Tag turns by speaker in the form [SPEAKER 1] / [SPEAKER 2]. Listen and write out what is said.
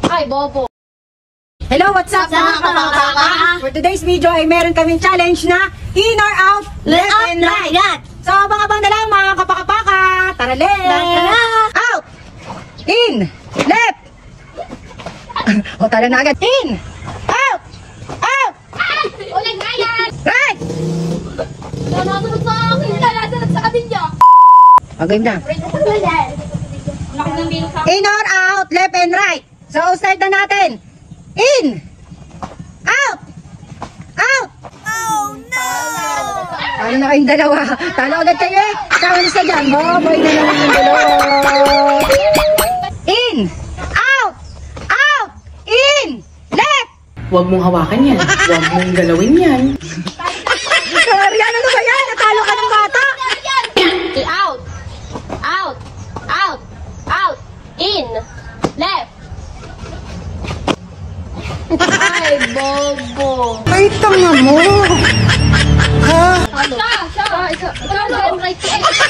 [SPEAKER 1] Ay, bobo.
[SPEAKER 2] Hello, what's up mga kapapaka? For today's video ay meron kaming challenge na in or out, left and right. So, abang-abang na lang mga kapakapaka. Tara, left. Out. In. Left. O, tara na agad. In. Out. Out.
[SPEAKER 1] Ulit na yan!
[SPEAKER 2] Right.
[SPEAKER 1] Nanasunod sa akin! Nanasunod sa kabinyo!
[SPEAKER 2] Okay na. In or out, left and right. So, start na natin. In. Out. Out. Oh, no. Ano na kayong dalawa? Talo agad kayo eh. Kawalis na dyan. Boy na naman yung dalawa. In. Out. Out. In. Left.
[SPEAKER 3] Huwag mong hawakan yan. Huwag mong galawin yan.
[SPEAKER 2] Sorry, ano ba yan? Natalo ka ng bata.
[SPEAKER 1] Out! Out! Out! Out! In! Left! Ay, bobo!
[SPEAKER 2] Ay, tanga mo. Ha?
[SPEAKER 1] Isa! Right!